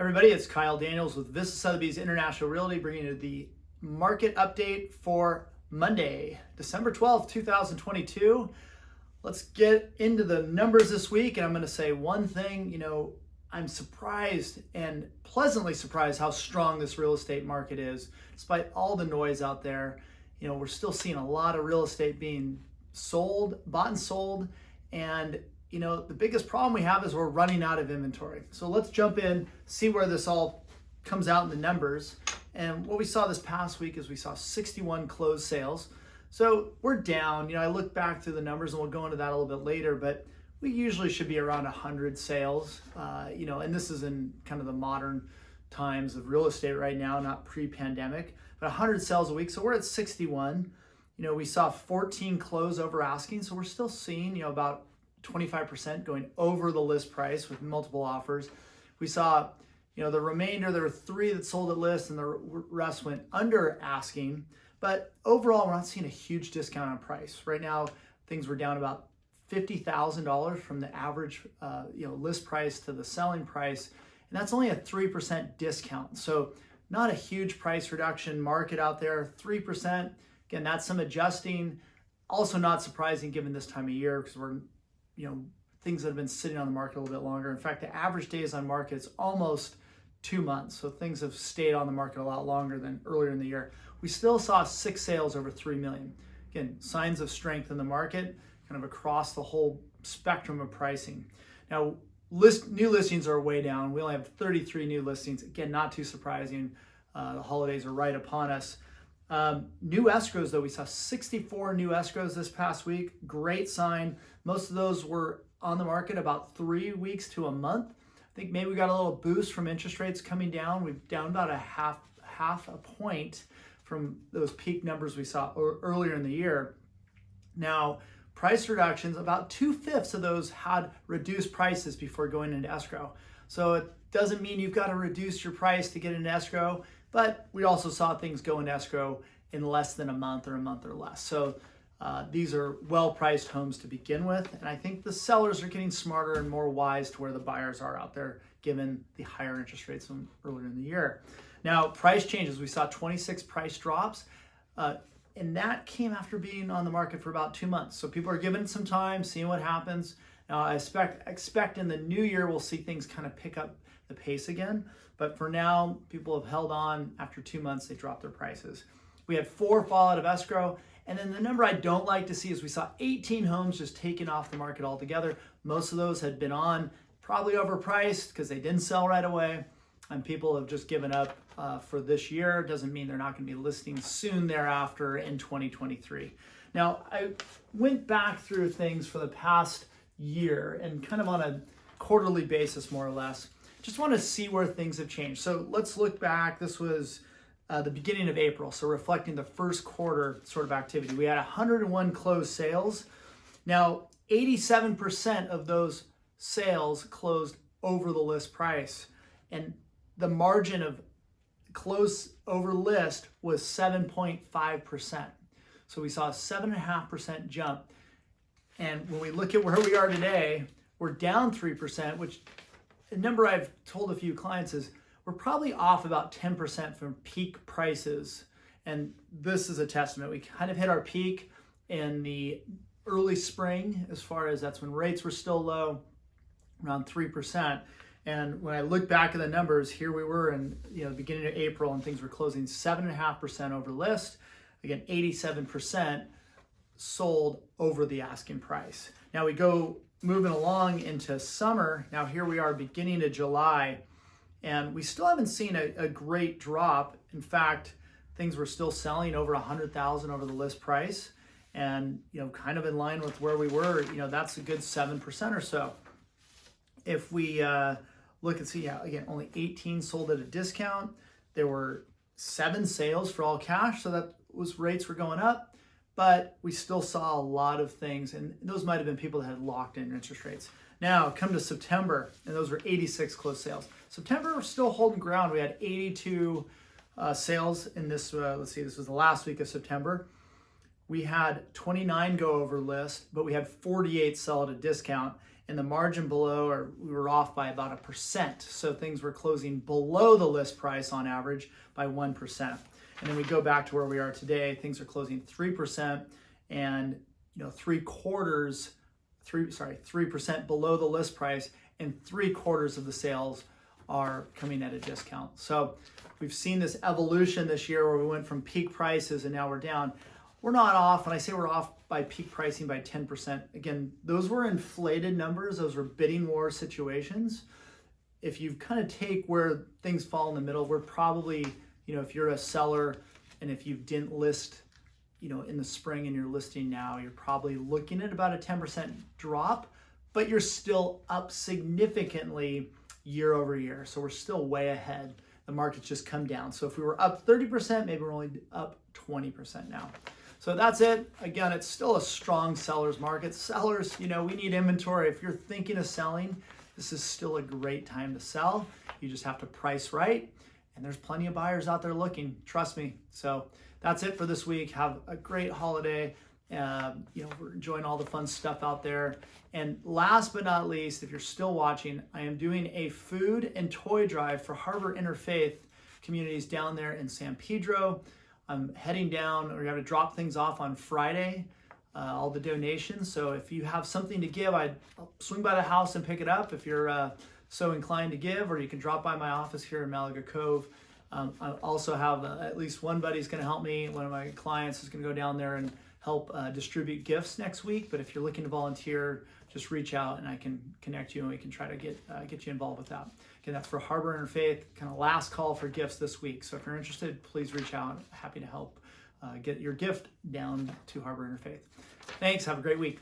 Everybody, it's Kyle Daniels with Vista Sotheby's International Realty bringing you the market update for Monday, December 12th, 2022. Let's get into the numbers this week, and I'm going to say one thing. I'm surprised and pleasantly surprised how strong this real estate market is. Despite all the noise out there, we're still seeing a lot of real estate being sold, bought and sold, and the biggest problem we have is we're running out of inventory. So let's jump in, see where this all comes out in the numbers. And what we saw this past week is we saw 61 closed sales. So we're down. I look back through the numbers and we'll go into that a little bit later, but we usually should be around 100 sales, and this is in kind of the modern times of real estate right now, not pre-pandemic, but 100 sales a week. So we're at 61. We saw 14 close over asking. So we're still seeing, about 25% going over the list price with multiple offers. We saw, the remainder, there were 3 that sold at list and the rest went under asking. But overall, we're not seeing a huge discount on price. Right now, things were down about $50,000 from the average, list price to the selling price. And that's only a 3% discount. So not a huge price reduction market out there, 3%. Again, that's some adjusting. Also not surprising given this time of year because we're things that have been sitting on the market a little bit longer. In fact, the average days on market is almost 2 months. So things have stayed on the market a lot longer than earlier in the year. We still saw 6 sales over 3 million. Again, signs of strength in the market, kind of across the whole spectrum of pricing. Now, new listings are way down. We only have 33 new listings. Again, not too surprising. The holidays are right upon us. New escrows, though, we saw 64 new escrows this past week. Great sign. Most of those were on the market about 3 weeks to a month. I think maybe we got a little boost from interest rates coming down. We've down about a half a point from those peak numbers we saw earlier in the year. Now, price reductions, about 2/5 of those had reduced prices before going into escrow. So it doesn't mean you've got to reduce your price to get into escrow, but we also saw things go into escrow in less than a month or less. So these are well-priced homes to begin with, and I think the sellers are getting smarter and more wise to where the buyers are out there, given the higher interest rates from earlier in the year. Now, price changes, we saw 26 price drops, and that came after being on the market for about 2 months. So people are giving it some time, seeing what happens. Now, I expect in the new year we'll see things kind of pick up the pace again, but for now, people have held on. After 2 months, they dropped their prices. We had 4 fall out of escrow. And then the number I don't like to see is we saw 18 homes just taken off the market altogether. Most of those had been on, probably overpriced because they didn't sell right away. And people have just given up for this year. Doesn't mean they're not going to be listing soon thereafter in 2023. Now, I went back through things for the past year and kind of on a quarterly basis, more or less. Just want to see where things have changed. So let's look back. This was the beginning of April, so reflecting the first quarter sort of activity. We had 101 closed sales. Now, 87% of those sales closed over the list price, and the margin of close over list was 7.5%. So we saw a 7.5% jump. And when we look at where we are today, we're down 3%, which a number I've told a few clients is we're probably off about 10% from peak prices. And this is a testament. We kind of hit our peak in the early spring, as far as that's when rates were still low, around 3%. And when I look back at the numbers, here we were in the beginning of April and things were closing 7.5% over list. Again, 87% sold over the asking price. Now we go moving along into summer. Now here we are beginning of July. And we still haven't seen a great drop. In fact, things were still selling over 100,000 over the list price, and kind of in line with where we were. That's a good 7% or so. If we look and see, again, only 18 sold at a discount. There were 7 sales for all cash, so that was rates were going up, but we still saw a lot of things, and those might have been people that had locked in interest rates. Now, come to September, and those were 86 closed sales. September, we're still holding ground. We had 82 sales in this, let's see, this was the last week of September. We had 29 go over list, but we had 48 sell at a discount. and the margin below, or we were off by about 1%. So things were closing below the list price on average by 1%. And then we go back to where we are today. Things are closing 3%, and 3% below the list price, and 3/4 of the sales are coming at a discount. So we've seen this evolution this year where we went from peak prices and now we're down. We're not off. When I say we're off by peak pricing by 10%, again, those were inflated numbers. Those were bidding war situations. If you kind of take where things fall in the middle, we're probably, if you're a seller and if you didn't list, in the spring and you're listing now, you're probably looking at about a 10% drop, but you're still up significantly year over year. So we're still way ahead. The market's just come down. So if we were up 30%, maybe we're only up 20% now. So that's it. Again, it's still a strong seller's market. Sellers, we need inventory. If you're thinking of selling, this is still a great time to sell. You just have to price right. And there's plenty of buyers out there looking, trust me. So that's it for this week. Have a great holiday. We're enjoying all the fun stuff out there. And last but not least, if you're still watching, I am doing a food and toy drive for Harbor Interfaith communities down there in San Pedro. I'm heading down. We're going to drop things off on Friday, all the donations. So if you have something to give, I'll swing by the house and pick it up if you're so inclined to give, or you can drop by my office here in Malaga Cove. I also have at least one buddy's going to help me. One of my clients is going to go down there and help distribute gifts next week. But if you're looking to volunteer, just reach out and I can connect you and we can try to get you involved with that. Again, that's for Harbor Interfaith, kind of last call for gifts this week. So if you're interested, please reach out. Happy to help get your gift down to Harbor Interfaith. Thanks. Have a great week.